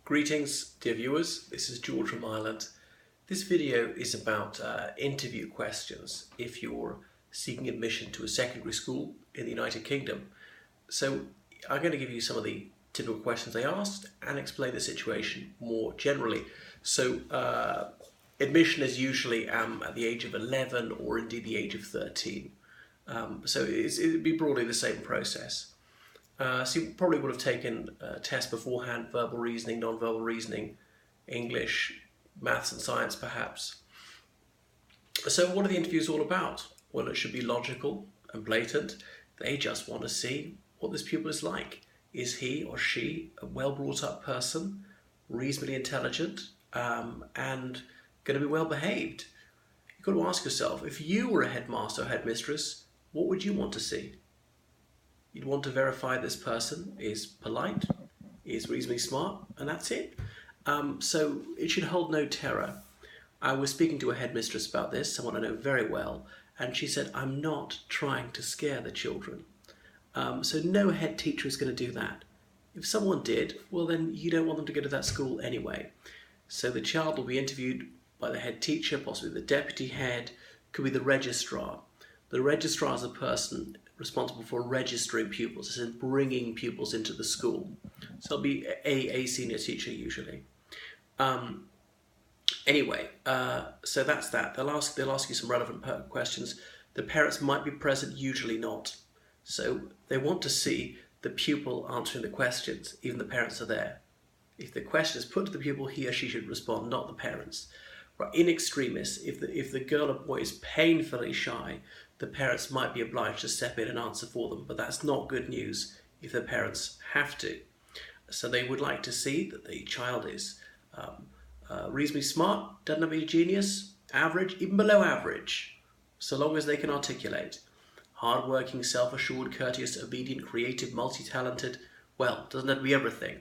Greetings, dear viewers. This is George from Ireland. This video is about interview questions if you're seeking admission to a secondary school in the United Kingdom. So I'm going to give you some of the typical questions they asked and explain the situation more generally. So admission is usually at the age of 11 or indeed the age of 13. So it'd be broadly the same process. So you probably would have taken a test beforehand, verbal reasoning, non-verbal reasoning, English, maths and science perhaps. So what are the interviews all about? Well, it should be logical and blatant. They just want to see what this pupil is like. Is he or she a well-brought-up person, reasonably intelligent, and going to be well-behaved? You've got to ask yourself, if you were a headmaster or headmistress, what would you want to see? You'd want to verify this person is polite, is reasonably smart, and that's it. So it should hold no terror. I was speaking to a headmistress about this, someone I know very well, and she said, I'm not trying to scare the children. So no head teacher is going to do that. If someone did, well then you don't want them to go to that school anyway. So the child will be interviewed by the head teacher, possibly the deputy head, could be the registrar. The registrar is a person responsible for registering pupils, as in bringing pupils into the school. So it'll be a senior teacher usually. Anyway, so that's that. They'll ask you some relevant questions. The parents might be present, usually not. So they want to see the pupil answering the questions, even the parents are there. If the question is put to the pupil, he or she should respond, not the parents. Right, in extremis, if the girl or boy is painfully shy, the parents might be obliged to step in and answer for them, but that's not good news if the parents have to. So they would like to see that the child is reasonably smart, doesn't have to be a genius, average, even below average, so long as they can articulate. Hard-working, self-assured, courteous, obedient, creative, multi-talented. Well, doesn't have to be everything.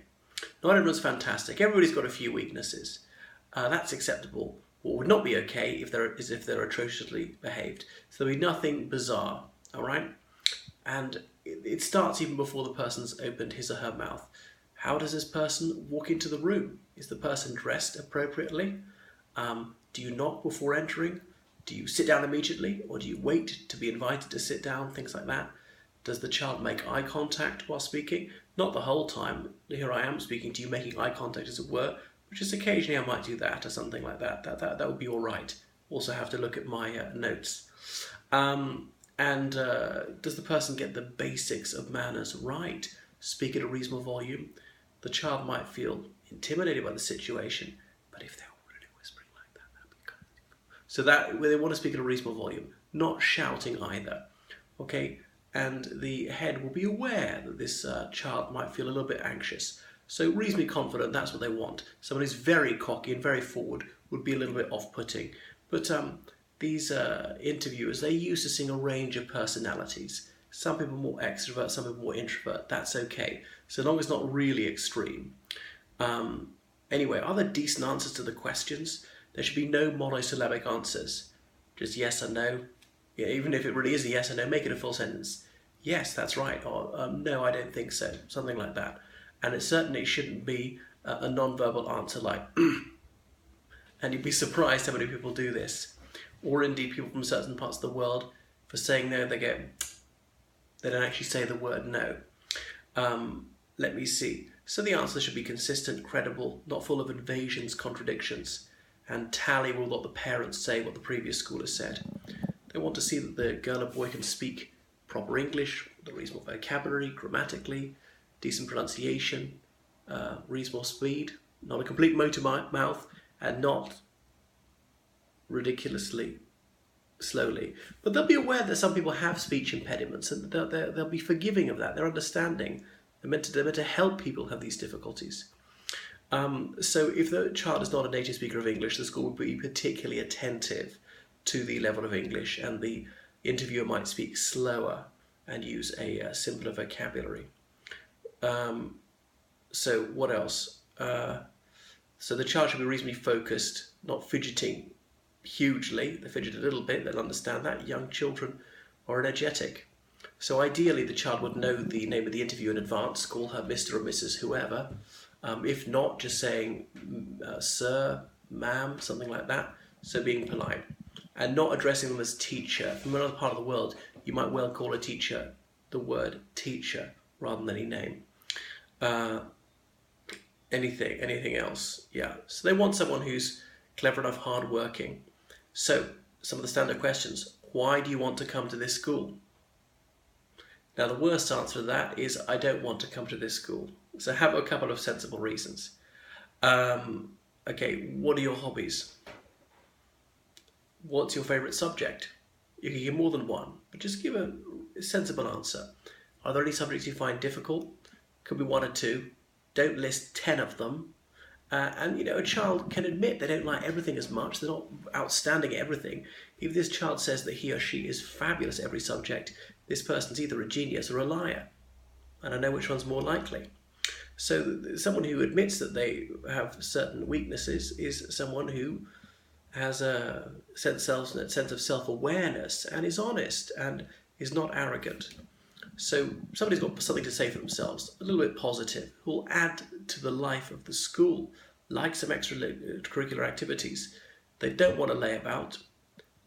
Not everyone's fantastic. Everybody's got a few weaknesses. That's acceptable. What would not be okay if they're atrociously behaved. So there'll be nothing bizarre, all right? And it starts even before the person's opened his or her mouth. How does this person walk into the room? Is the person dressed appropriately? Do you knock before entering? Do you sit down immediately, or do you wait to be invited to sit down? Things like that. Does the child make eye contact while speaking? Not the whole time. Here I am speaking to you, making eye contact as it were. Just occasionally I might do that or something like that. That would be all right. Also have to look at my notes. Does the person get the basics of manners right? Speak at a reasonable volume. The child might feel intimidated by the situation, but if they're already whispering like that, that'd be kind of difficult. So that they want to speak at a reasonable volume, not shouting either. Okay, and the head will be aware that this child might feel a little bit anxious. So reasonably confident, that's what they want. Someone who's very cocky and very forward would be a little bit off-putting. But these interviewers, they used to seeing a range of personalities. Some people more extrovert, some people more introvert. That's okay, so long as it's not really extreme. Anyway, are there decent answers to the questions? There should be no monosyllabic answers. Just yes or no. Yeah, even if it really is a yes or no, make it a full sentence. Yes, that's right. Or no, I don't think so. Something like that. And it certainly shouldn't be a non-verbal answer like and you'd be surprised how many people do this. Or indeed people from certain parts of the world, for saying no, they don't actually say the word no. Let me see. So the answer should be consistent, credible, not full of evasions, contradictions, and tally with what the parents say, what the previous school has said. They want to see that the girl or boy can speak proper English, the reasonable vocabulary, grammatically, decent pronunciation, reasonable speed, not a complete motor mouth, and not ridiculously slowly. But they'll be aware that some people have speech impediments, and they'll be forgiving of that. They're understanding. They're meant to help people have these difficulties. So if the child is not a native speaker of English, the school will be particularly attentive to the level of English, and the interviewer might speak slower and use a simpler vocabulary. So what else? So the child should be reasonably focused, not fidgeting hugely. They fidget a little bit, they'll understand that. Young children are energetic. So ideally, the child would know the name of the interview in advance, call her Mr. or Mrs. whoever. If not, just saying sir, ma'am, something like that. So being polite. And not addressing them as teacher. From another part of the world, you might well call a teacher the word teacher rather than any name. Anything else. Yeah. So they want someone who's clever enough, hardworking. So some of the standard questions. Why do you want to come to this school? Now, the worst answer to that is, I don't want to come to this school. So have a couple of sensible reasons. Okay, what are your hobbies? What's your favourite subject? You can give more than one, but just give a sensible answer. Are there any subjects you find difficult? Could be 1 or 2. Don't list 10 of them. And, a child can admit they don't like everything as much. They're not outstanding at everything. If this child says that he or she is fabulous at every subject, this person's either a genius or a liar. And I know which one's more likely. So someone who admits that they have certain weaknesses is someone who has a sense of self-awareness and is honest and is not arrogant. So somebody's got something to say for themselves, a little bit positive, who will add to the life of the school, like some extracurricular activities. They don't want to lay about,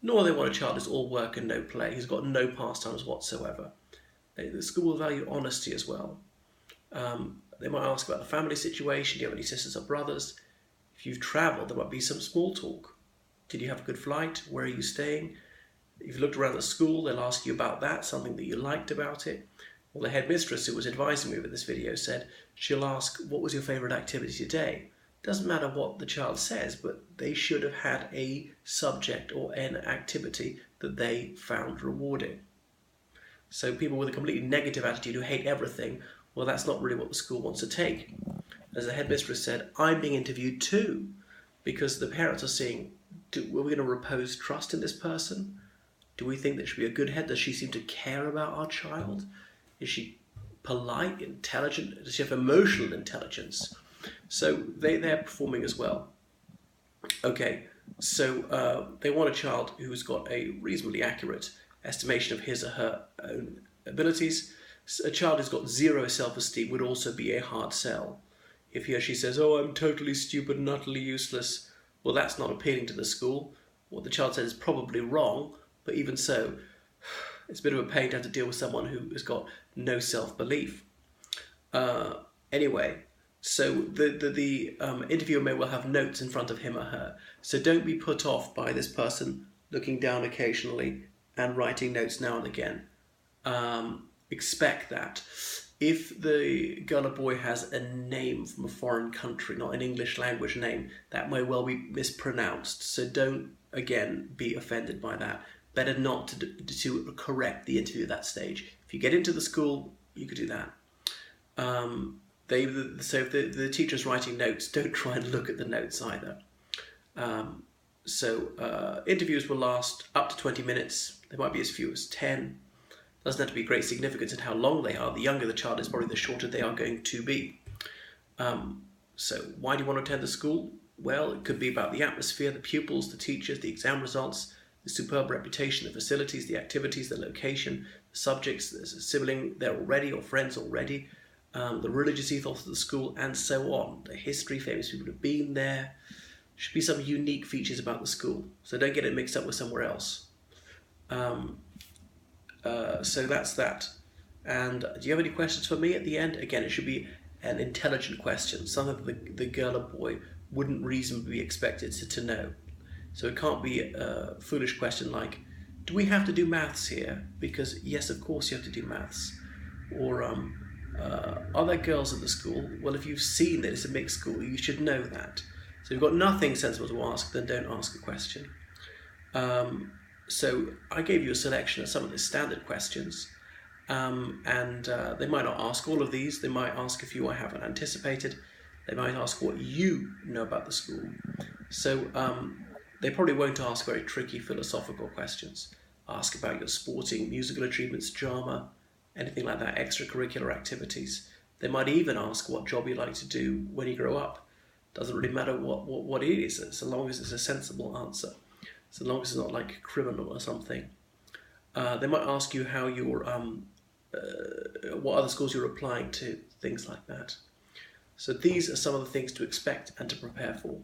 nor they want a child who's all work and no play, who's got no pastimes whatsoever. The school will value honesty as well. They might ask about the family situation. Do you have any sisters or brothers? If you've travelled, there might be some small talk. Did you have a good flight? Where are you staying? If you looked around the school, they'll ask you about that, something that you liked about it. Well, the headmistress who was advising me with this video said she'll ask, what was your favourite activity today? Doesn't matter what the child says, but they should have had a subject or an activity that they found rewarding. So people with a completely negative attitude who hate everything, well, that's not really what the school wants to take. As the headmistress said, I'm being interviewed too, because the parents are seeing, are we going to repose trust in this person? Do we think that she'll be a good head? Does she seem to care about our child? Is she polite, intelligent? Does she have emotional intelligence? So they're performing as well. Okay, so they want a child who's got a reasonably accurate estimation of his or her own abilities. A child who's got zero self-esteem would also be a hard sell. If he or she says, oh, I'm totally stupid and utterly useless, well, that's not appealing to the school. What the child says is probably wrong, but even so, it's a bit of a pain to have to deal with someone who has got no self-belief. Anyway, so the interviewer may well have notes in front of him or her. So don't be put off by this person looking down occasionally and writing notes now and again. Expect that. If the girl or boy has a name from a foreign country, not an English language name, that may well be mispronounced. So don't, again, be offended by that. Better not to correct the interview at that stage. If you get into the school, you could do that. So if the teacher's writing notes, don't try and look at the notes either. Interviews will last up to 20 minutes. There might be as few as 10. Doesn't have to be great significance in how long they are. The younger the child is, probably the shorter they are going to be. So why do you want to attend the school? Well, it could be about the atmosphere, the pupils, the teachers, the exam results, the superb reputation, the facilities, the activities, the location, the subjects, there's a sibling there already or friends already, the religious ethos of the school, and so on. The history, famous people have been there. Should be some unique features about the school, so don't get it mixed up with somewhere else. So that's that. And do you have any questions for me at the end? Again, it should be an intelligent question, something that the girl or boy wouldn't reasonably be expected to know. So it can't be a foolish question like, do we have to do maths here? Because yes, of course you have to do maths. Or are there girls at the school? Well, if you've seen that it's a mixed school, you should know that. So if you've got nothing sensible to ask, then don't ask a question. So I gave you a selection of some of the standard questions, and they might not ask all of these. They might ask a few I haven't anticipated. They might ask what you know about the school. So they probably won't ask very tricky philosophical questions. Ask about your sporting, musical achievements, drama, anything like that, extracurricular activities. They might even ask what job you like to do when you grow up. Doesn't really matter what it is, so long as it's a sensible answer. So long as it's not like criminal or something. They might ask you how your what other schools you're applying to, things like that. So these are some of the things to expect and to prepare for.